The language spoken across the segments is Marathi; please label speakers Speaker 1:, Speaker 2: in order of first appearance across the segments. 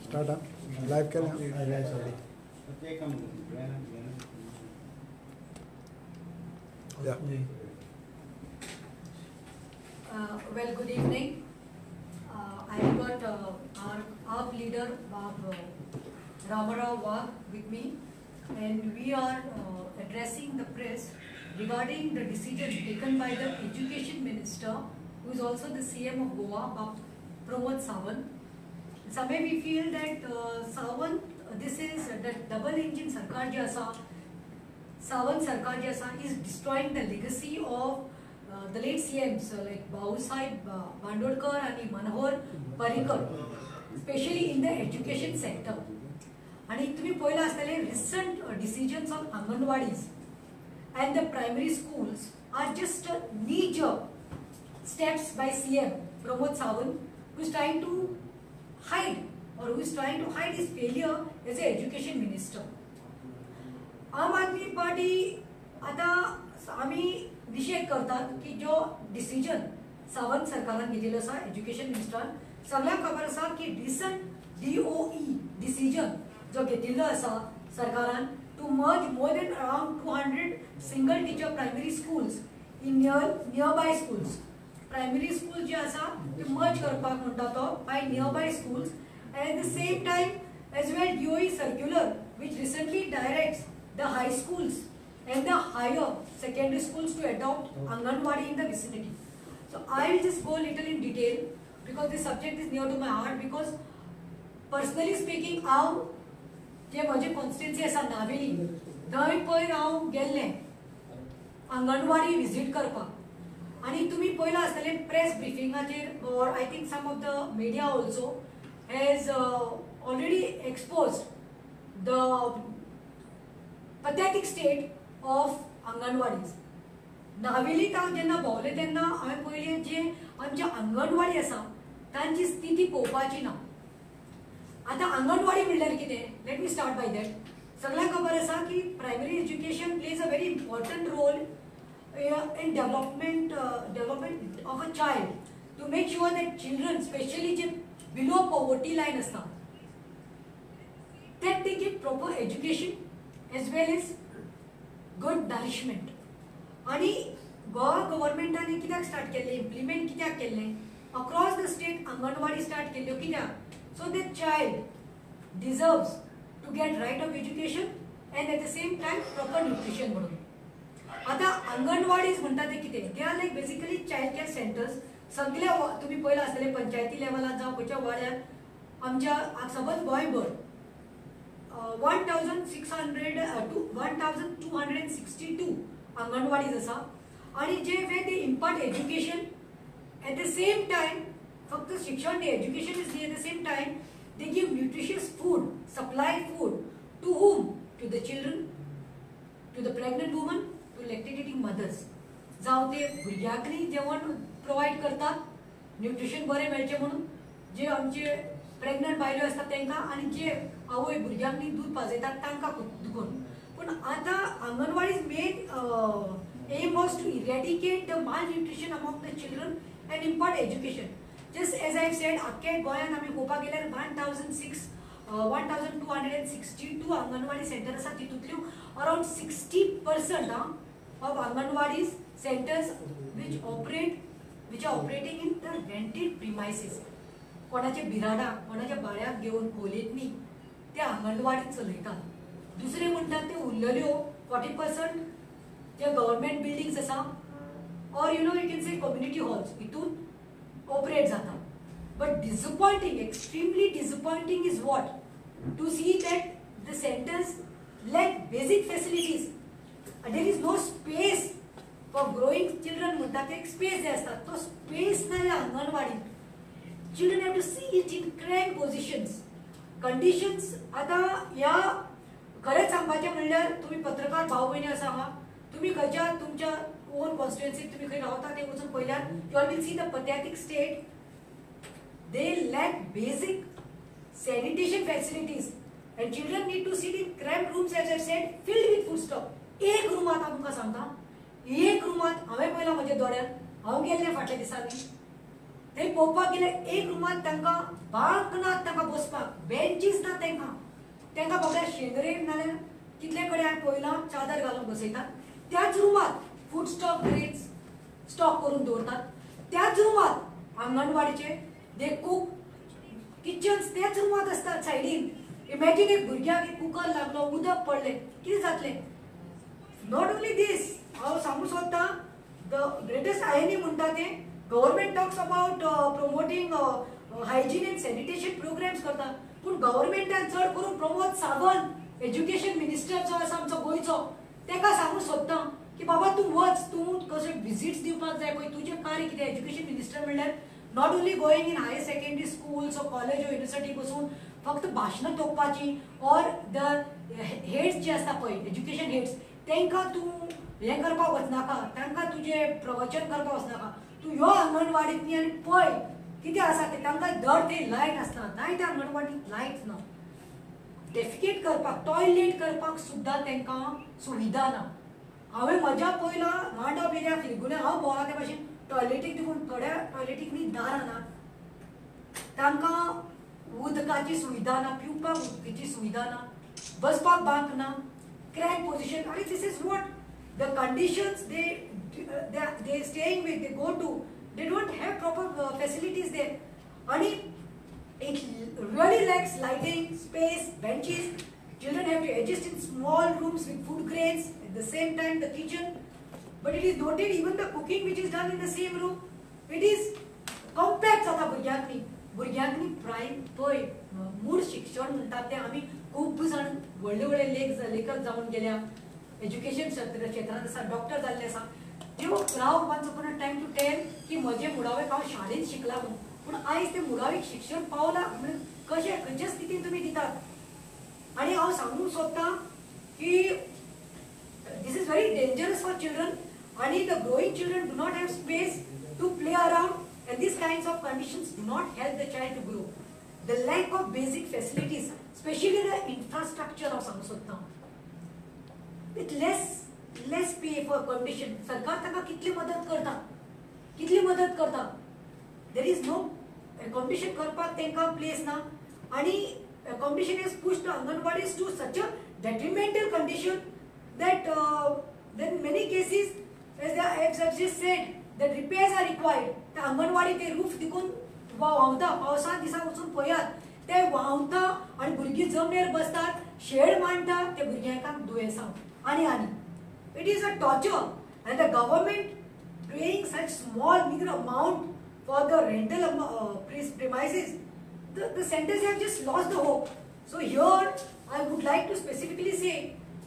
Speaker 1: स्टार्ट लाइव करें या
Speaker 2: Well, good evening. I got our leader, Bob Ramarao Wagh, with me, and we are addressing the press regarding the decision taken by the Education Minister, who is also the CM of Goa, Bob Pramod Sawant. Somewhere we feel that Sawant, this is the double engine Sarkar ji asa, Sawant Sarkar ji asa is destroying the legacy of the late CMs like Bahusaheb Bandodkar and Manohar Parrikar, especially in the education sector. And if you look at recent decisions on Anganwadis and the primary schools are just knee-jerk steps by CM Pramod Sawant, who is trying to hide his failure as an education minister. आम आदमी पार्टी आता आम्ही निषेध करतात की जो डिसिजन सावंत सरकारान घेतलेलो आसा एज्युकेशन मिनिस्टरान सगळ्यांक खबर आसा की रिसंट DOE डिसिजन जो घेतिल्लो आसा सरकारान to merge more than around 200 single teacher primary schools in nearby schools. Primary school जे आसा ते मर्ज करपाक म्हणटा तो by nearby schools. And at the same time as well DOE circular which recently directs the high schools and the higher secondary schools to adopt Anganwadi in the vicinity. So I will just go a little in detail because this subject is near to my heart, because personally speaking हांव जे म्हजे कॉन्स्टिट्युएन्सी आसा नावेली थंय पयर हांव गेल्लें अंगणवाडी विजीट करपाक. आनी तुमी पयलां आसतलें press ब्रिफिंगाचेर or I think some of the media also has already exposed the pathetic state of अंगणवाडीज. नावेलीत हांव जेन्ना भोंवलें तेन्ना हांवें पयलें जे आमचे अंगणवाडी आसा तांची स्थिती पळोवपाची ना. आतां अंगणवाडी म्हणल्यार कितें, let me start by that. सगळ्यांक खबर आसा की primary education plays a very important role in development of a child, to make sure that children, especially जे below poverty line असता, that they get proper education as well as good nourishment. आणि गोवा गव्हर्नमेंटाने कित्याक स्टार्ट केले, इम्प्लिमेंट कित्याक केले, across the state anganwadi start केल्यो कित्याक, so that child deserves to get right of education and at the same time proper nutrition म्हणून. आता अंगणवाडीज म्हणटा ते कितें, they are like basically child care centres. सगळ्या तुम्ही पळयलां आसतलें पंचायती लेवलार जावं खंयच्या वाड्यार आमच्या सपोज गोंयभर 1600 to 1262 अंगणवाडीज आसा. आणि जे वे they impart education at the same time, फक्त शिक्षण न्ही, एज्युकेशन इज न्ही, at the same time they give nutritious food, supply food to whom, to the children, to the pregnant woman, to lactating mothers. जावं ते भुरग्यांकय जेवण प्रोवायड करतात, न्यूट्रिशन बरें मेळचें म्हणून, जे आमचे प्रेग्नंट बायलो आसतात तांकां, आनी जे आवय भुरग्यांक दूध पाजयतात तांकां दुखून. पूण आतां anganwadis main aim was to eradicate the malnutrition among the children and impart education. Just as I said, आख्ख्या गोंयांत आमी पळोवपाक गेल्यार 1262 अंगणवाडी सेंटर आसा. तितूंतल्यो around 60% of anganwadi centres which are operating in the rented premises. कोणाचे बिराडा, कोणाच्या बाळ्याक घेवन खोलेतनी ते अंगणवाडी चलयतात. दुसरे म्हणटात ते उरलेल्यो 40% जे गव्हर्नमेंट बिल्डिंग्स आसा or you can say community halls हितून ऑपरेट जाता. But disappointing, extremely disappointing is what to see that the centres lack basic facilities. There is no space for growing children. म्हणटा ते एक स्पेस जे आसता तो स्पेस ना ह्या अंगणवाडीत. Children have to sit in cramped positions, conditions. आता या खरेंच सांगपाचें म्हणल्यार तुम्ही पत्रकार भाव भयणी आसा हांगा, तुम्ही खंयच्या तुमच्या ओन कॉन्स्टिट्युएन्सीत तुम्ही खंय रावता ते वचून पळयल्यार you are will see the pathetic state. They lack basic sanitation facilities and children need to sit in cramped rooms as I said, filled with food stock. एक रूमात हांव तुमकां सांगता, एक रूमात हांवें पळयलां म्हज्या दोळ्यान, हांव गेल्लें फाटल्या दिसांनी थंय पळोवपाक गेल्यार एक रूमात तांकां बाळकनाथ तांकां बसपाक तांकां बाबा शेंद्रे नाल्यार कितले कडेन हांवें पळयलां चादर घालून बसयतात त्याच रुमात फूड स्टॉक ग्रेड्स स्टॉक करून दवरतात त्याच रुमात अंगणवाडीचे दे कूक किचन्स त्याच रुमात असतात सायडीन इमॅजिन एक भुरग्याक एक कुकर लागलो उदक पडलें कितें जातलें नॉट ओन्ली दीस हांव सांगूं सोदतां द ग्रेटेस्ट आयनी म्हणटा तें government talks about promoting hygiene and sanitation programmes करता पूण गव्हर्मेंटान चड करून प्रमोद सावंत एज्युकेशन मिनिस्टर जो आसा आमचो गोंयचो ताका सांगूं सोदतां की बाबा तूं वच तूं कशें विजिट्स दिवपाक जाय पळय तुजें कार्य कितें एज्युकेशन मिनिस्टर म्हणल्यार not only going in higher secondary schools or college or university बसून फक्त भाशणां तोपपाची ऑर द हेड्स जे आसता पळय एज्युकेशन हेड्स तांकां तूं हें करपाक वचनाका तांकां तुजें प्रवचन करपाक वचनाका तूं यो अंगणवाडींत न्ही आनी पळय कितें आसा तें तांकां धड ते लायट आसता नाय त्या अंगणवाडींत लायट ना डेफिकेट करपाक टॉयलेट करपाक सुद्दां तांकां सुविधा ना हांवें म्हज्या पयला मांडव एरिया फिरगुले हांव भोंवला ते भाशेन टॉयलेटीक देखून थोड्या टॉयलेटीक न्ही दारां ना तांकां उदकाची सुविधा ना पिवपाक उदकाची सुविधा ना बसपाक बांक ना क्रॅक पोजिशन आनी this is what the conditions they staying with they go to they don't have proper facilities there and it really lacks lighting space benches children have to adjust in small rooms with food grains at the same time the kitchen but it is noted even the cooking which is done in the same room it is compact jata भुरग्यांनी प्रायम पळय मूळ शिक्षण म्हणटात तें आमी खूब जाण व्हडले व्हडले लेखक जावन गेल्या एज्युकेशन क्षेत्रांत आसा डॉक्टर जाल्ले आसा देव राव once upon a time to tell की म्हजे मुडावेक हांव शाळेंत शिकला म्हणून पूण आयज तें मुडावेक शिक्षण पावलां म्हणजे कशें खंयच्या स्थितीन तुमी दितात आनी हांव सांगूंक सोदतां की this is very dangerous for children आनी the growing children do not have space to play around and these kinds of conditions do not help the child to grow. The lack of basic facilities, especially the infrastructure of Samsudna, with less pay for condition. सरकार ताका कितली मदत करता there is no accommodation करपाक तांकां place ना आणि accommodation has pushed the Anganwadis to such a detrimental condition that in many cases as I've just said that repairs are required. The anganwadi ते रूफ दिकून व्हांवता पावसांत दिसा वचून पळयात ते व्हांवता आनी भुरगीं जमनीर बसतात शेड मांडटा ते भुरग्यांक दुयेंसां आनी it is a torture end the government paying such small meager amount for the rental premises the centers have just lost the hope. So here I would like to specifically say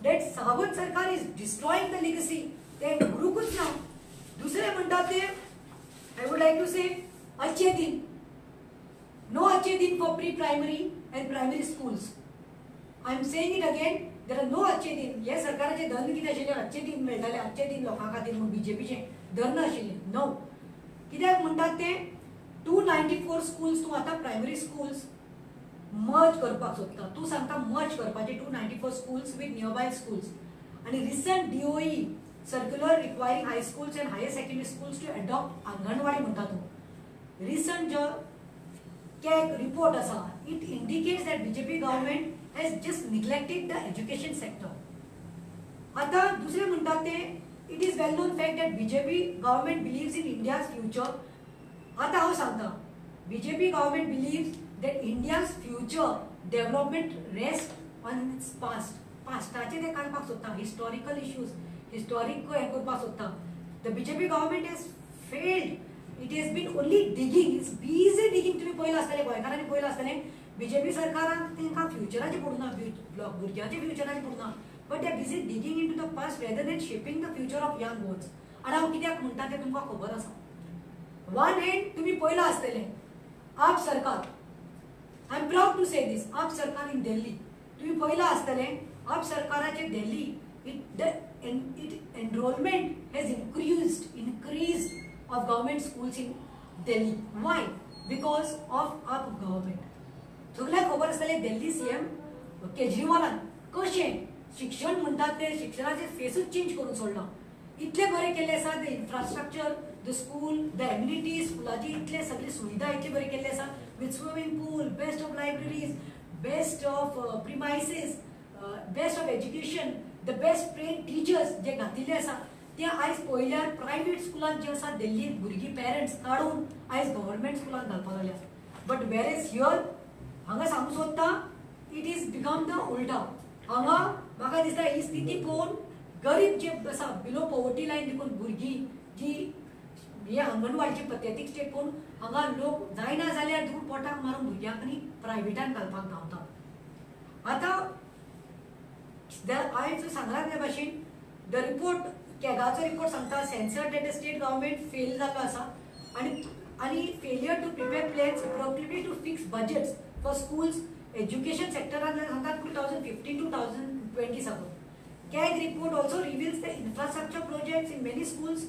Speaker 2: that Sawant Sarkar is destroying the legacy. ते गुरुकुच ना दुसरे म्हणतात ते I would like to say अच्छे दिन no अच्छे दिन for pre-primary and primary schools. I am saying it again there are no अच्छे दिन हे सरकाराचे धन कितें आशिल्ले अच्छे दिन मेळटाले अच्छे दिन लोकां खातीर म्हूण बीजेपीचे धन नाशिल्ले नो कित्याक म्हणटात ते 294 schools तूं आतां प्रायमरी स्कूल्स मर्ज करपाक सोदता तूं सांगता मर्ज करपाचे 294 schools with nearby schools आणि recent DOE circular requiring high schools and higher secondary schools to adopt Anganwadi म्हणटा तो recent जो CAG report आसा it indicates that BJP government has just neglected the education sector. आता दुसरे म्हणटात ते it is well known fact that BJP government believes in India's future. आता हांव सांगता BJP government believes that India's future development rests on its pastaचे ते काडपाक सोदता historical issues historic हें करपाक सोदता the BJP government has failed. It has been only digging. It's busy digging. तुम्ही पळयलां आसतलें गोंयकारांनी पळयलां आसतलें BJP सरकारान तांकां फ्युचराचें पडना भुरग्यांच्या फ्युचराचें पडना but they are busy digging into the past rather than shaping the future of young ones. आनी हांव कित्याक म्हणटा तें तुमकां खबर आसा वन हँड तुम्ही पळयलां आसतलें आप सरकार आय एम प्राउड टू से दिस आप सरकार इन दिल्ली तुम्ही पळयलां आसतलें आप सरकाराचें Delhi it enrollment has increased of government schools in Delhi. Why? Because of our government. सगळ्यांक खबर आसतलें दिल्ली CM केजरीवालान कशें शिक्षण म्हणटात ते शिक्षणाचे फेसूच चेंज करून सोडलां इतले बरें केल्ले आसा the infrastructure the school the amenities स्कुलाची इतले सगळे सुविधा इतले बरे केल्ले आसा with swimming pool best of libraries best of premises, best of education, the best trained teachers जे घातिल्ले आसा ते आयज पयल्यार प्रायवेट स्कुलांत जे आसा दिल्लीत भुरगीं पेरेंट्स काडून आयज गव्हर्मेंट स्कुलांत घालपाक लागल्या. बट वेरेज हियर हांगा सांगूंक सोदता इट इज बिकम द उल्टा. हांगा म्हाका दिसता ही स्थिती पळोवन गरीब जे आसा बिलो पॉवर्टी लायन देखून भुरगीं जी हे अंगणवाडीची पथेतीक स्टेट पळोवन हांगा लोक जायना जाल्यार देखून पोटाक मारून भुरग्यांक न्ही प्रायवेटान घालपाक धांवता. आतां हांवें सांगलां त्या भाशेन द रिपोर्ट कॅगाचो रिपोर्ट सांगता सेन्सर डेट स्टेट गव्हर्मेंट फेल जाल्लो आसा आनी failure to prepare plans appropriately to fix budgets for schools education सेक्टरान सांगता 2015 to 2020 साकून. CAG report also reveals the infrastructure projects in many schools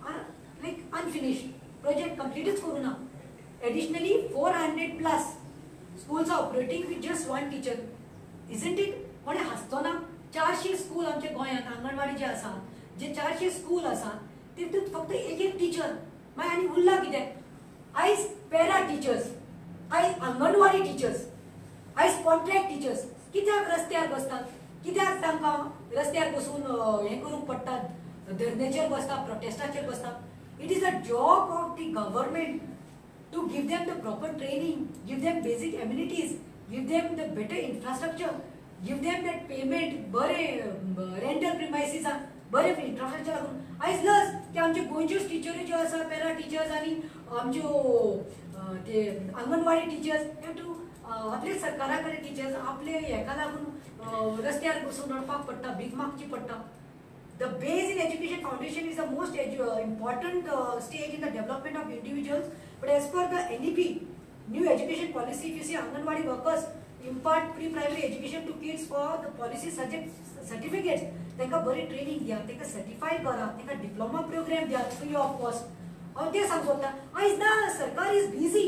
Speaker 2: are like unfinished. Project completed corona. Additionally, 400 plus schools are operating with just one teacher. Isn't it? कोणे हसतो ना 400 स्कूल आमच्या गोंयांत अंगणवाडी जे आसा जे 400 स्कूल आसा तितूंत फक्त एक टीचर मागीर आनी उरला कितें आयज पॅरा टिचर्स आयज अंगणवाडी टिचर्स आयज कॉन्ट्रॅक्ट टिचर्स कित्याक रस्त्यार बसतात कित्याक तांकां रस्त्यार बसून हें करूंक पडटा धरनेचेर बसता प्रोटेस्टाचेर बसता. It is a job of the government to give them the proper training give them basic amenities give them the better infrastructure give them that payment बरे रेंटल प्रिमायसिसाक बरे इन्फ्रास्ट्रक्चर लागून आयज लस की आमचे गोंयच्यो टिचरी ज्यो आसा पॅरा टिचर्स आनी आमच्यो ते अंगणवाडी टिचर्स हॅव टू आपले सरकारा कडेन टिचर्स आपले हेका लागून रस्त्यार बसून रडपाक पडटा भीक मागची पडटा. The base in education foundation is the most important stage in the development of individuals. But as per the NEP, new education policy, if you see Anganwadi workers impart pre-primary education to kids for the policy certificates, तांकां बरी ट्रेनिंग दिया, तांकां सर्टिफाय करा, तांकां डिप्लोमा प्रोग्राम दिया फ्री ऑफ कॉस्ट. हांव तें सांगूंक सोदता आयज ना सरकार इज बिजी.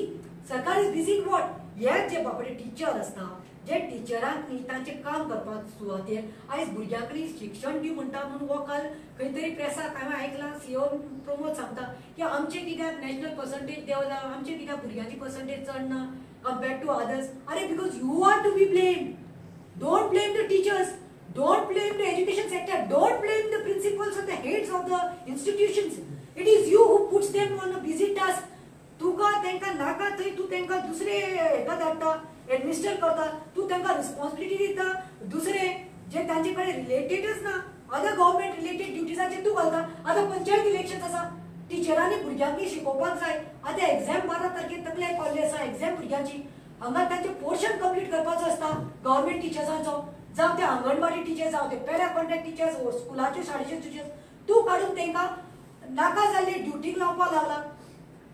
Speaker 2: सरकार इज बिजी इन वॉट? हे जे बाबडे टीचर आसता जे टिचरांक न्ही तांचें काम करपाक सुवातेर आयज भुरग्यांक न्ही शिक्षण दी म्हणटा म्हणून वो काल खंय तरी प्रेसाक हांवें आयकलां सीओ प्रमोद सांगता की आमचे कित्याक नॅशनल पर्संटेज देंवला आमचे कित्याक भुरग्यांची पर्संटेज चड ना कंपेर्ड टू अदर्स. अरे because you are to be blamed. Don't blame the teachers, don't blame the education sector, don't blame the principals of the heads of the institutions. It is you who puts them on a busy task. तुका तांकां नाका थंय तूं तांकां दुसरे हेका धाडटा एडमिनिस्टर करता, तू तांकां रिस्पॉन्सिबिलिटी दिता दुसरे जे तांचे कडेन रिलेटेडच ना अदर गव्हर्मेंट रिलेटेड ड्युटीजाचेर तूं घालता. आतां पंचायत इलेक्शन आसा टिचरांनी भुरग्यांनी शिकोवपाक जाय. आतां एग्जाम 12 तारखेक तकल्याक पावल्ली आसा एग्जाम भुरग्यांची. हांगा तांचे पोर्शन कंप्लीट करपाचो आसता गव्हर्मेंट टिचर्सांचो जावं ते अंगणवाडी टिचर्स जावं ते पॅरा कॉन्ट्रॅक्ट टिचर्स स्कुलाचे शाळेचे टिचर्स तूं काडून तांकां नाका जाल्ले ड्युटीक लावपाक लागला.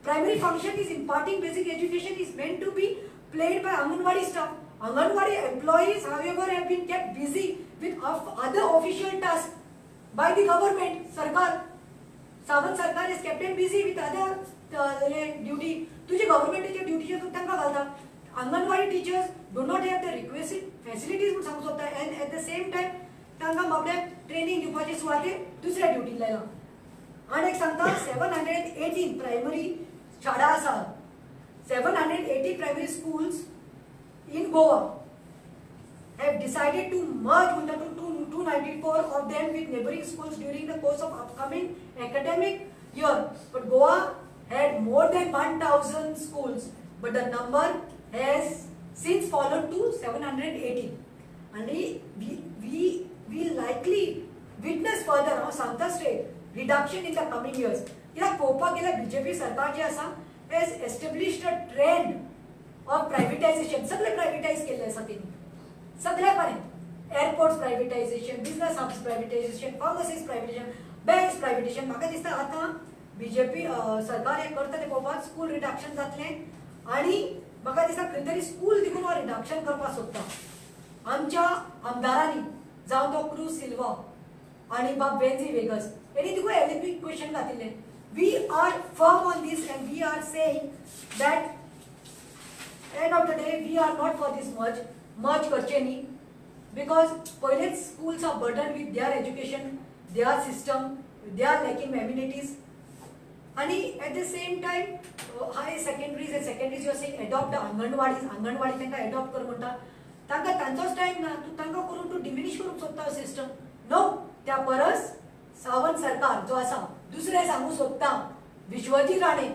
Speaker 2: Primary function is imparting basic education is meant to be played by Anganwadi staff. Anganwadi employees, however, have been kept busy with other official tasks by the government. Sarkar, Sawant Sarkar has kept them busy with other duty. तुझे government duty तू तांकां घालता. Anganwadi teachers do not have the requisite facilities म्हणून सांगूंक सोदता and at the same time तांकां बाबड्याक ट्रेनिंग दिवपाचे सुवातेर दुसऱ्या ड्युटीक लायला. आनी एक सांगता 718 प्रायमरी शाळा आसा 780 primary schools in Goa have decided to merge 294 of them with neighboring schools during the course of upcoming academic year. But Goa had more than 1,000 schools, but the number has since fallen to 780. And we will likely witness further Santa State reduction in the coming years. कित्याक पळोवपाक गेल्यार बीजेपी सरकार जे आसा has established a trend of privatization. सगळे प्रायवेटायज केल्ले आसा तेणी सगळे कडेन airports privatisation business hubs privatisation pharmacies privatisation banks privatisation. म्हाका दिसता आतां बीजेपी सरकार हें करता तें पळोवपाक स्कूल रिडक्शन जातलें आनी म्हाका दिसता खंय तरी स्कूल देखून हो रिडक्शन करपाक सोदता. आमच्या आमदारांनी जावं तो क्रूज सिल्वा आनी बाब बेन्झी वेगस हेणी देखून एलिपी क्वेश्चन घातिल्लें. We are firm on this and we are saying that end of the day we are not for this merge करचे न्ही because पयलेच schools are burdened with their education, their system, their lacking amenities. आणि at the same time high secondaries and secondaries you are saying adopt the anganwadi तांकां adopt कर म्हणटा. तांचोच टायम ना तूं तांकां करून तूं डिमिनिश करूंक सोदता सिस्टम नो त्या परस सावंत सरकार जो आसा दुसरें सांगूंक सोदता Vishwajeet Rane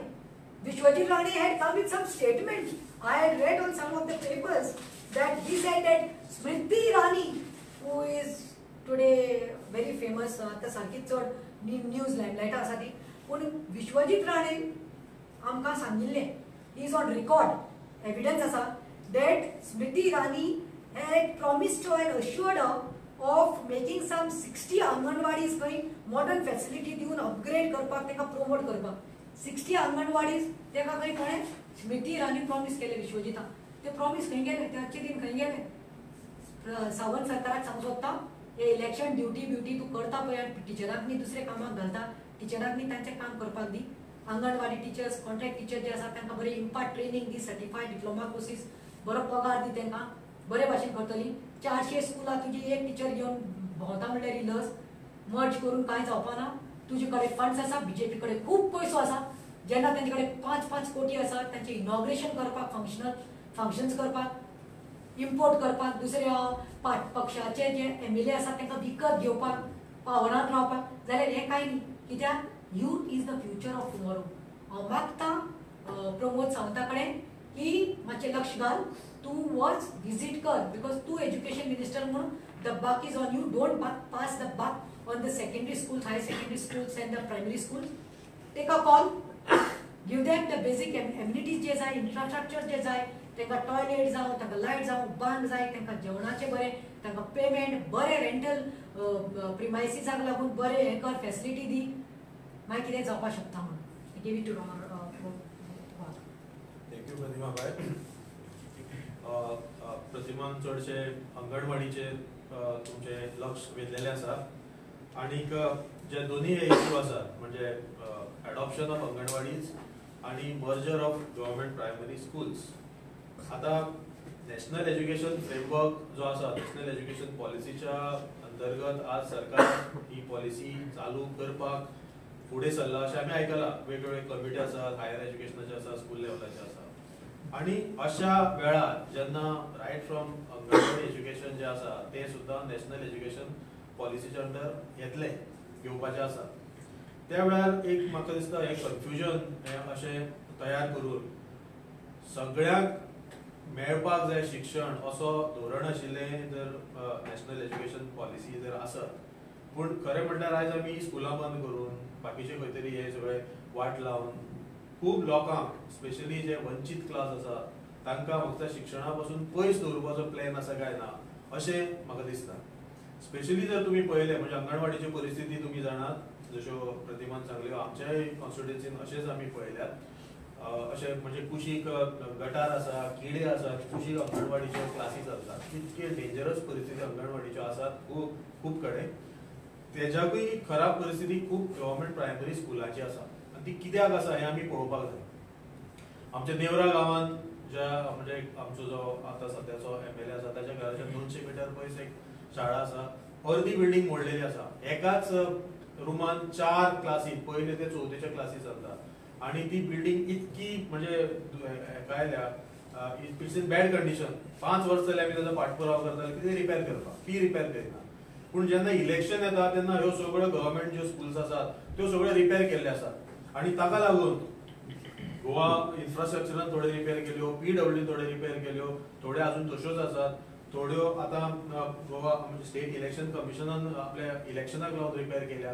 Speaker 2: had come with some statement. I had read on some of the papers that he said that Smriti Irani, who is today very famous, आता सारकीच चड न्यूज लायमलायटा आसा ती, पूण विश्वजीत राणे आमकां सांगिल्लें, he is on record, evidence आसा, that Smriti Irani had promised her and assured her of making some 60 अंगणवाडीज खंय modern facility दिवन upgrade करपाक ताका promote करपाक 60 अंगणवाडीज ताका खंय कोणें स्मृती इराणी प्रॉमिस केले विश्वजिता ते प्रॉमिस खंय गेले ते आजचे दिन खंय गेले सावंत सरकाराक सांगूंक सोदता हे इलेक्शन ड्युटी तूं करता पळय आनी टिचरांक न्ही दुसरे कामाक घालता टिचरांक न्ही तांचें काम करपाक दी अंगणवाडी टिचर्स कॉन्ट्रॅक्ट टिचर जे आसा तांकां बरें इम्पार्ट ट्रेनिंग दी सर्टिफायड डिप्लोमा कोर्सीस बरो पगार दी तांकां बरे भाशेन करतली 400 स्कुलां तुजी एक टिचर घेवन भोंवता म्हणल्यार लस मर्ज करून कांय जावपाना तुजे कडेन फंड्स आसा बीजेपी कडेन खूब पयसो आसा जेन्ना तांचे कडेन 5-5 कोटी आसा तांचे इनॉग्रेशन करपाक फंक्शन्स करपाक इम्पोर्ट करपाक दुसऱ्या पक्षाचे जे एमएलए आसा तांकां विकत घेवपाक पावरांत रावपाक जाल्यार हें कांय न्ही कित्याक youth is the future of tomorrow हांव मागतां प्रमोद सावंता कडेन की मातशें लक्ष घाल तूं वच विजीट कर बिकॉज तूं एज्युकेशन मिनिस्टर म्हणून the buck is on you don't pass the buck on the secondary schools, high secondary schools and the primary schools. Take a call, give them the basic amenities जे जाय infrastructure जे जाय तांकां टॉयलेट जावं तांकां लायट जावं बांद जाय तांकां जेवणाचें बरें तांकां पेमेंट बरें रेंटल प्रिमायसिसाक लागून बरें हें कर फॅसिलिटी दी मागीर कितें जावपाक शकता म्हणून give it to
Speaker 3: thank you Pratima by प्रतिमान चडशे अंगणवाडीचे तुमचे लक्ष वेधलेले आसा आनीक जे दोन्ही इश्यू आसा म्हणजे एडॉप्शन ऑफ अंगणवाडीज आणि merger of government primary schools आता नॅशनल एज्युकेशन फ्रेमवर्क जो आसा नॅशनल एज्युकेशन पॉलिसीच्या अंतर्गत आज सरकार ही पॉलिसी चालू करपाक फुडें सरला अशें आमी आयकलां वेगवेगळे कमिटी आसात हायर एज्युकेशनाचे आसा स्कूल लेवलाचे आसा आणि अशा वेळार जेन्ना रायट फ्रॉम अंगणवाडी एज्युकेशन जे आसा ते सुद्दां नॅशनल एज्युकेशन पॉलिसीच्या अंडर घेवपाचे आसा त्या वेळार एक म्हाका दिसता एक कन्फ्युजन अशें तयार करून सगळ्यांक मेळपाक जाय शिक्षण असो धोरण आशिल्लें जर नॅशनल एज्युकेशन पॉलिसी जर आसत पूण खरें म्हणल्यार आयज आमी स्कुलां बंद करून बाकीचे खंय तरी हे सगळे वाट लावन खूब लोकांक स्पेशली जे वंचीत क्लास आसा तांकां फक्त शिक्षणा पासून पयस दवरपाचो प्लॅन आसा काय ना अशें म्हाका दिसता स्पेशली जर तुम्ही पळयलें म्हणजे अंगणवाडीची परिस्थिती तुम्ही जाणात जश्यो प्रतिमान सांगल्यो आमच्याय कॉन्स्टिट्युएन्सीन अशेंच आमी पळयल्यात अशें म्हणजे कुशीक गटार आसा किडे आसात कुशीक अंगणवाडीचे क्लासीस आसतात इतके डेंजरस परिस्थिती अंगणवाडीच्यो आसात खूब कडेन तेज्याकूय खराब परिस्थिती खूब गव्हर्मेंट प्रायमरी स्कुलांची आसा आनी ती कित्याक आसा हें आमी पळोवपाक जाय आमच्या नेवरा गांवांत ज्या म्हणजे आमचो जो आतां सद्याचो एमएलए आसा ताच्या घराच्या 200 मिटर पयस एक शाळा आसा अर्दी बिल्डिंग मोडलेली आसा एकाच रुमान 4 क्लासी पयले ते चवथेच्या क्लासी चलतात आणि ती बिल्डिंग इतकी म्हणजे कायल्या इट्स इन बॅड कंडिशन 5 वर्स जाली आमी ताचो पाठपुराव करताले कितें रिपेर करपाक ती रिपेर करिना पूण जेन्ना इलेक्शन येता तेन्ना ह्यो सगळ्यो गव्हर्मेंट ज्यो स्कूल्स आसात त्यो सगळ्यो रिपेर केल्ले आसात आणि ताका लागून गोवा इन्फ्रास्ट्रक्चरान थोडे रिपेर केल्यो पीडब्ल्यू थोडे रिपेर केल्यो थोडे अजून तश्योच आसात थोड्यो आता गोवा स्टेट इलेक्शन कमिशनान आपल्या इलेक्शनाक लागून रिपेर केल्या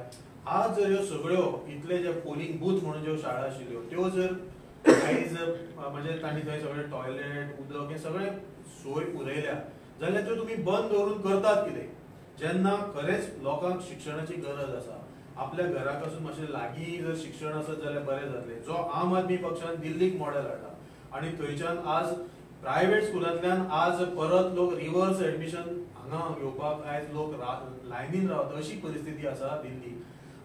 Speaker 3: आज जर ह्यो सगळ्यो इतले जे पोलिंग बूथ म्हणून ज्यो शाळा आशिल्ल्यो त्यो जर आयज म्हणजे तांणी थंय सगळे टॉयलेट उदक हे सगळे सोय पुरयल्या जाल्यार त्यो तुमी बंद दवरून करतात कितें जेन्ना खरेंच लोकांक शिक्षणाची गरज आसा आपल्या घरा पासून मातशें लागीं जर शिक्षण आसत जाल्यार बरें जातलें जो आम आदमी पक्षान दिल्लीक मॉडेल हाडला आनी थंयच्यान आज प्रायव्हेट स्कुलांतल्यान आज परत लोक रिवर्स एडमिशन हांगा घेवपाक आयज लोक लायनीन रावता अशी परिस्थिती आसा दिल्ली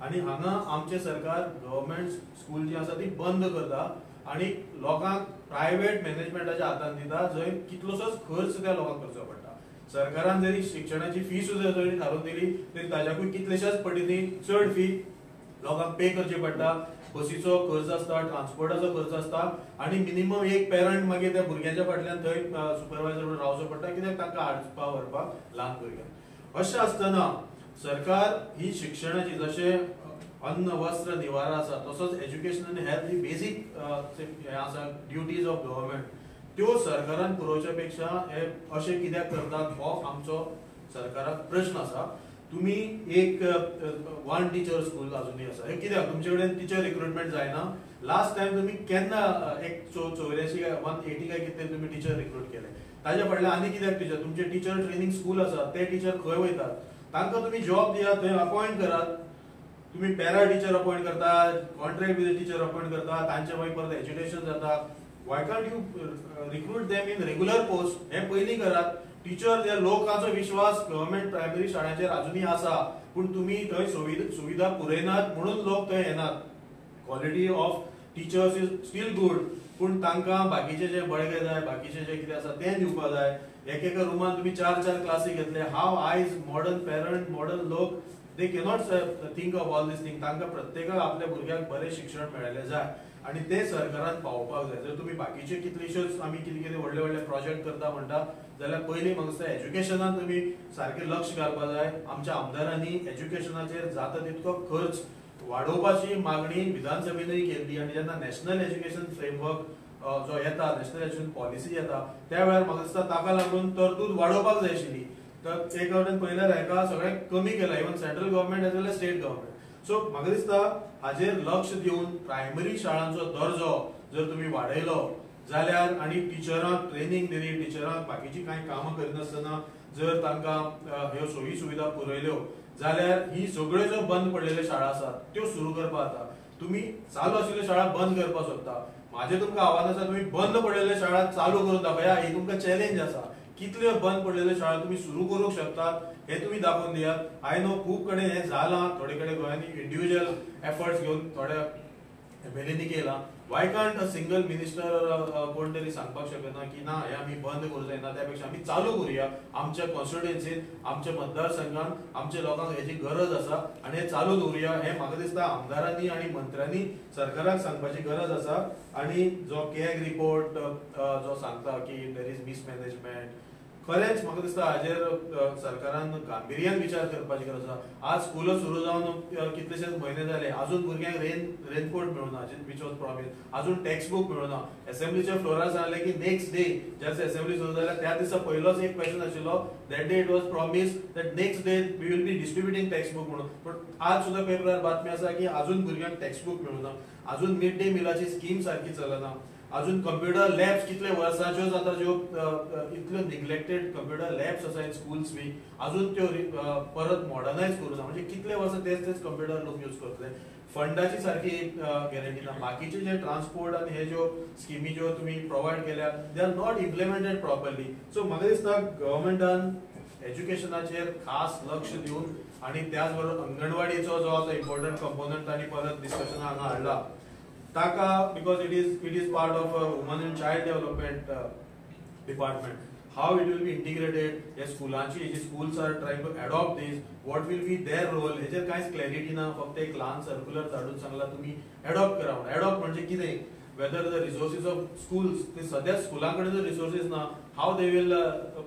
Speaker 3: आनी हांगा आमचे सरकार गव्हर्मेंट स्कूल जी आसा ती बंद करता आनी लोकांक प्रायव्हेट मॅनेजमेंटाच्या हातांत दिता जंय कितलोसोच खर्च त्या लोकांक करचो पडटा सरकारान जरी शिक्षणाची फी सुद्दां जरी थारोवन दिली तरी ताच्याकूय कितलेशाच पटींनी चड फी लोकांक पे करची पडटा बसीचो खर्च आसता, ट्रान्सपोर्टाचो खर्च आसता आणि मिनिमम एक पेरंट मागीर त्या भुरग्याच्या फाटल्यान थंय सुपरवायझर म्हणून रावचो पडटा, कित्याक तांकां हाडपा व्हरपाक ल्हान भुरग्यांक. अशें आसतना सरकार ही शिक्षणाची जशें अन्न वस्त्र निवारा आसा तसोच एज्युकेशन आनी हेल्थ ही बेसीक हे आसा ड्युटीज ऑफ गव्हर्मेंट, त्यो सरकारान पुरोवच्या पेक्षा हे अशें कित्याक करतात हो आमचो सरकाराक प्रश्न आसा. तुम्ही एक वन टीचर स्कूल अजूनही आसा, हे कित्याक तुमचे कडेन टीचर रिक्रुटमेंट जायना? लास्ट टाइम तुम्ही केन्ना एक 84 काय 180 काय कितें तुम्ही टीचर रिक्रूट केले? ताज्या फाटल्यान आनी कित्याक टीचर तुमचे टीचर ट्रेनिंग स्कूल आसा, ते टीचर खंय वयतात? तांकां तुम्ही जॉब दियात, थंय अपॉइंट करात. तुम्ही पॅरा टीचर अपॉइंट करतात, कॉन्ट्रॅक्ट बेज टीचर अपॉइंट करतात, तांचे मागीर परत एज्युकेशन जाता. Y can't you recruit them in regular post? हे पयलीं करात. टीचर त्या लोकांचो विश्वास गव्हर्मेंट प्रायमरी शाळांचेर अजूनही आसा, पण तुम्ही थंय सुविधा पुरयनात म्हणून लोक थंय येनात. Quality of teachers is steel good, पण तांकां बाकीचे जे बळगे जाय, बाकीचे जे कितें आसा तें दिवपा जाय. एकेका रुमान तुम्ही 4 क्लासी घेतले. हाव आयज मॉडर्न पेरंट, मॉडर्न लोक दे cannot think of all these thing. तांकां प्रत्येकाक आपल्या भुरग्याक बरें शिक्षण मेळ्ळें जाय आणि ते सरकारान पावोवपाक जाय. जर तुम्ही बाकीचे कितलेशेच आमी कितें कितें व्हडले व्हडले प्रोजेक्ट करता म्हणटा जाल्यार पयलीं म्हाका दिसता एज्युकेशनान तुम्ही सारकें लक्ष घालपा जाय. आमच्या आमदारांनी एज्युकेशनाचेर जाता तितको खर्च वाडोवपाची मागणी विधानसभेनूय केल्ली आणि जेन्ना नॅशनल एज्युकेशन फ्रेमवर्क जो येता, नॅशनल एज्युकेशन पॉलिसी येता, त्या वेळार म्हाका दिसता ताका लागून तरतूद वाडोवपाक जाय आशिल्ली. तर एक वटेन पयल्या हाका सगळें कमी केलां, इवन सेंट्रल गव्हर्मेंट एज वेल एज स्टेट गव्हर्मेंट. सो म्हाका दिसता हाजेर लक्ष दिवन प्रायमरी शाळांचो दर्जो जर तुम्ही वाडयलो जाल्यार आनी टिचरांक ट्रेनिंग दिली, टिचरांक बाकीची कांय कामां करिनासतना जर तांकां ह्यो सोयी सुविधा पुरयल्यो जाल्यार ही सगळ्यो ज्यो बंद पडलेल्यो शाळा आसात त्यो सुरू करपा जाता. तुम्ही चालू आशिल्ल्यो शाळा बंद करपाक सोदता. म्हाजें तुमकां आव्हान आसा, तुम्ही बंद पडलेल्यो शाळा चालू करून दाखया. ही तुमकां चॅलेंज आसा. कितल्यो बंद पडलेल्यो शाळा तुम्ही सुरू करूंक शकतात हे तुम्ही दाखोवन दियात. आय नो खूब कडेन हें जालां, थोडे कडेन गोंयांनी इंडिव्हिज्युअल एफर्ट्स घेवन थोड्या एमएलएनी केलां. Y can't a single minister कोण तरी सांगपाक शकना की ना हे आमी बंद करूं जायना, त्यापेक्षा आमी चालू करूया. आमच्या कॉन्स्टिट्युएन्सीन, आमच्या मतदारसंघात आमच्या लोकांक हेची गरज आसा आणि हे चालू दवरुया. हे म्हाका दिसता आमदारांनी आणि मंत्र्यांनी सरकाराक सांगपाची गरज आसा. आणि जो कॅग रिपोर्ट जो सांगता की देर इज मिसमॅनेजमेंट, खरेंच म्हाका दिसता हाजेर सरकारान गांभीर्यान विचार करपाची गरज आसा. आज स्कूल सुरू जावन कितलेशेच म्हयने जाले, अजून भुरग्यांक रेनकोट मेळुना विच वॉज प्रॉमिस, अजून टेक्स्ट बुक मेळुना. असेंब्लीच्या फ्लोरार सांगले की नेक्स्ट डे ज्या दिसा असेंब्ली सुरू जाल्या त्या दिसा पयलोच एक क्वेश्चन आशिल्लो, that day it was promise that next day we will be distributing text book म्हणून. पण आज सुद्धा पेपरार बातमी आसा की अजून भुरग्यांक टेक्स्ट बुक मेळुना, अजून मिड डे मिलाची स्कीम सारखी चलना, अजून कंप्युटर लॅब्स कितले वर्साच्यो जाता, ज्यो इतल्यो निग्लेक्टेड कंप्युटर लॅब्स आसा इन स्कूल्स बी, अजून त्यो परत मॉडर्नायज करूना. म्हणजे कितले वर्सां तेच कंप्युटर लोक यूज करतले. फंडाची सारखी गॅरंटी ना. बाकीचे जे ट्रान्सपोर्ट आणि हे ज्यो स्किमी ज्यो तुम्ही प्रोवाइड केल्या they are not implemented properly. So म्हाका दिसता गव्हर्मेंटान एज्युकेशनाचेर खास लक्ष दिवन आणि त्याचबरोबर अंगणवाडीचो जो आसा इम्पॉर्टंट कंपोनंट आणि परत डिस्कशन हांगा हाडला ताका, because it is part of woman and child development department. How it will be integrated, हे स्कूलांची जी schools are trying to adopt this, what will be their role, हेजेर कांयच क्लॅरिटी ना. फक्त एक ल्हान सर्क्युलर धाडून सांगला तुम्ही अडॉप्ट करा. अडॉप्ट म्हणजे कितें, whether the resources of schools, ते सद्या स्कूलांकडे जर रिसोर्सेस ना, how they will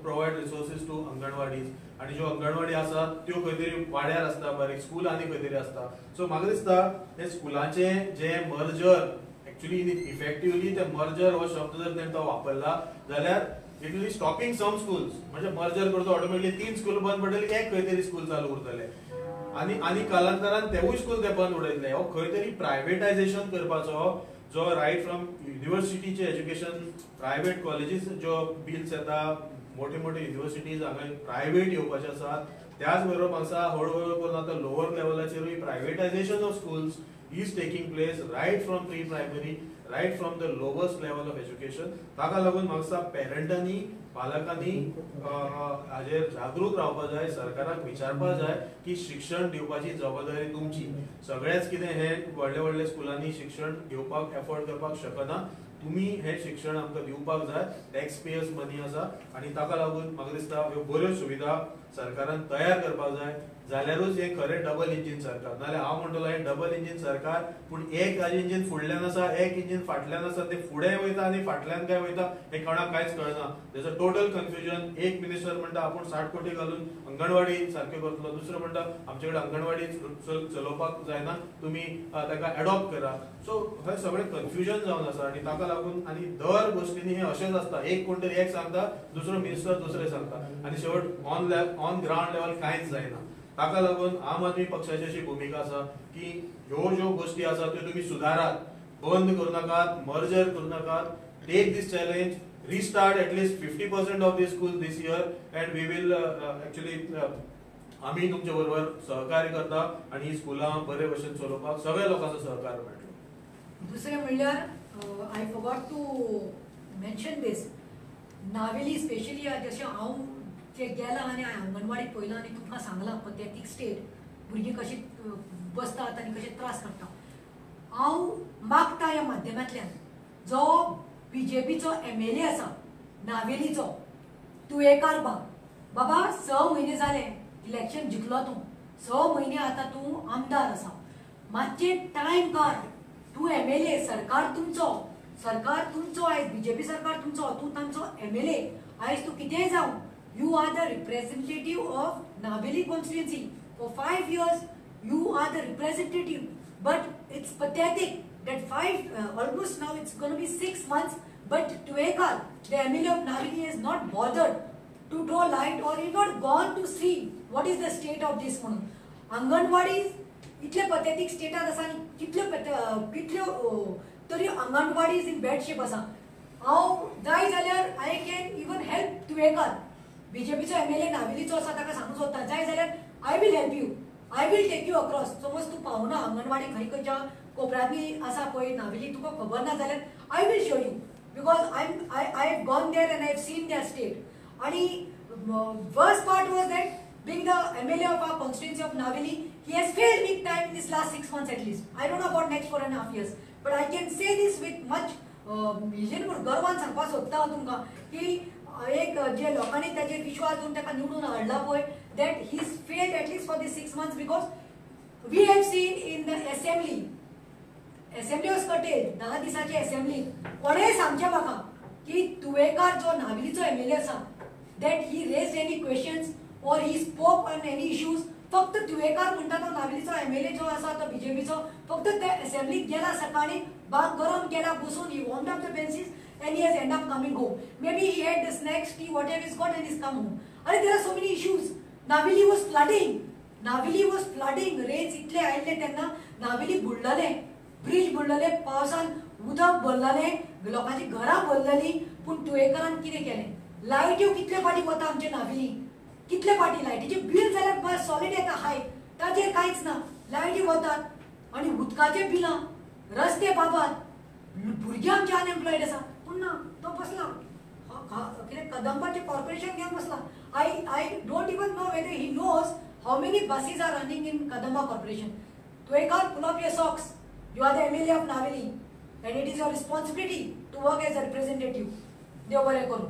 Speaker 3: provide resources to anganwadis. आणि ज्यो अंगणवाडी आसात त्यो खंय तरी वाड्यार आसता, बारीक स्कूल आनी खंय तरी आसता. सो म्हाका दिसता हे स्कूलांचे जे मर्जर, एक्चुअली इफेक्टिवली ते मर्जर हो शब्द जर तेंका वापरला जाल्यार it will be stopping some schools. म्हणजे मर्जर करता ऑटोमॅटिकली 3 स्कूल बंद पडटले, एक खंय तरी स्कूल चालू उरतले आणि कालांतरान तेवूय स्कूल ते बंद उडयतले. हो खंय तरी प्रायव्हेटायझेशन करपाचो जो रायट फ्रॉम युनिव्हर्सिटीचे एज्युकेशन, प्रायव्हेट कॉलेजीस ज्यो बिल्स येता, मोठे मोठे युनिव्हर्सिटीज हांगा प्रायव्हेट येवपाचे आसात. त्याच बरोबर म्हाका हळूहळू करून आता लोअर लेवलाचेरूय privatisation of schools is taking place right from pre-primary, right from the lowest level of education. ताका लागून म्हाका पेरंटांनी, पालकांनी हाजेर जागरूक रावपाक जाय. सरकाराक विचारपाक जाय की शिक्षण दिवपाची जबाबदारी तुमची. सगळेच कितें हे व्हडले व्हडले स्कुलांनी शिक्षण दिवपाक एफोर्ड करपाक शकना. तुम्ही हे शिक्षण आमकां दिवपाक जाय, टॅक्स पेयर्स मनी आसा आणि ताका लागून म्हाका दिसता ह्यो बऱ्यो सुविधा सरकारान तयार करपाक जाय, जाल्यारूच हे खरें डबल इंजिन सरकार. नाल्यार हांव म्हणटलो हे डबल इंजिन सरकार, पूण एक इंजिन फुडल्यान आसा, एक इंजिन फाटल्यान आसा, ते फुडें वयता आनी फाटल्यान काय वयता हे कोणाक कांयच कळना. तेजो टोटल कन्फ्युजन. एक मिनिस्टर म्हणटा आपूण 60 कोटी घालून अंगणवाडी सारक्यो करतलो, दुसरो म्हणटा आमचे कडेन अंगणवाडी चलोवपाक जायना, तुमी ताका एडॉप्ट करा. सो हे सगळें कन्फ्युजन जावन आसा आनी ताका लागून आनी दर गोष्टींनी हे अशेंच आसता. एक कोण तरी एक सांगता, दुसरो मिनिस्टर दुसरें सांगता आनी शेवट ऑन ग्राउंड लेवल कांयच जायना. ताका लागून आम आदमी पक्षाची अशी भूमिका आसा की ह्यो ज्यो गोष्टी आसा त्यो तुमी सुदारात, बंद करू नाकात, मर्जर करू नाकात. Take this challenge, restart at least 50% of the school this year and we will actually आमी तुमचे बरोबर सहकार्य करता आणि ही स्कुलां बरे भशेन चलोवपाक सगळ्या लोकांचो सहकार मेळटलो.
Speaker 2: दुसरें म्हणल्यार I forgot to mention this, Navelim specially जशें हांव जे गेला आनी अंगणवाडीक पयलां आनी तुमकां सांगलां पथेटीक स्टेट, भुरगीं कशी बसतात आनी कशे त्रास काडटा. हांव मागता ह्या माध्यमांतल्यान जो BJPचो MLA आसा नावेलीचो तुयेकार बाबा 6 म्हयने जाले इलेक्शन जिखलो तूं, 6 म्हयने आतां तूं आमदार आसा, मातशे टायम काड. तूं MLA, सरकार तुमचो आयज BJP सरकार तुमचो, तूं तांचो MLA. आयज तूं कितेंय जावं, you are the representative of Naveli constituency. For 5 years you are the representative, but it's pathetic that almost now it's going to be 6 months, but Tuekar, the MLA of Naveli, has not bothered to draw light or he not gone to see what is the state of this one. Anganwadis इतले pathetic state आसा आनी कितल्यो तरी अंगणवाडीज इन बॅड शेप आसा. हांव जाय जाल्यार आय कॅन इवन हेल्प तुवेकर, BJPचो MLA नावेलीचो आसा, ताका सांगूंक सोदता जाय जाल्यार I will help you, I will take you across. समज तूं पावना अंगणवाडी खंयच्या कोपऱ्यांनी आसा पळय नावेली, तुका खबर ना जाल्यार I will show you, because I have gone there and I have seen their state. आणि worst part was that being the MLA of our constituency of Naveli, he has failed big time in this last 6 months at least. I don't know about next 4.5 years, but I can say this with much गर्वान सांगपाक सोदता तुमकां की एक जे लोकांनी ताचेर विश्वास दवरून ताका निवडून हाडला पळय, that he's failed at least for these 6 months, because we have seen in the assembly was curtailed, 10 दिसाची assembly. कोणेय सांगचें म्हाका की तुवेकार जो नावेलीचो MLA आसा, that he raised any questions or he spoke on any issues. फक्त तुवेकार म्हणटा तो नावेलीचो MLA जो आसा तो BJPचो, फक्त त्या असेंब्लीक गेला सकाळी, बाग गरम केला बसून, he warmed up the benches and he has ended up coming home. Maybe he had the snacks, tea, whatever he's got, and he's come home. And there are so many issues. Naveli was flooding. Rains इतले आयले तेन्ना नावेली बुडलेले, ब्रिज बुडलेले, पावसान उदक भरलेले, लोकांची घरां भरलेली. पूण तुवेकारान कितें केलें? लायट्यो कितले फाटी वता आमचे नावेली, कितले फाटी लायटीचे बिल जाल्यार सॉलिड येता हाय, ताचेर कांयच ना. लायटी वतात आनी उदकाचे बिलां, रस्ते बाबात, भुरगीं आमचे अनएम्प्लॉयड आसा. पूण ना, तो बसला कितें कदंबाचे कॉर्पोरेशन घेवन बसला. I don't even know whether he knows how many buses are running in Kadamba corporation. तुवेकार, pull up your socks. You are the MLA of Navelim and it is your responsibility to work as a representative. देव बरें करूं.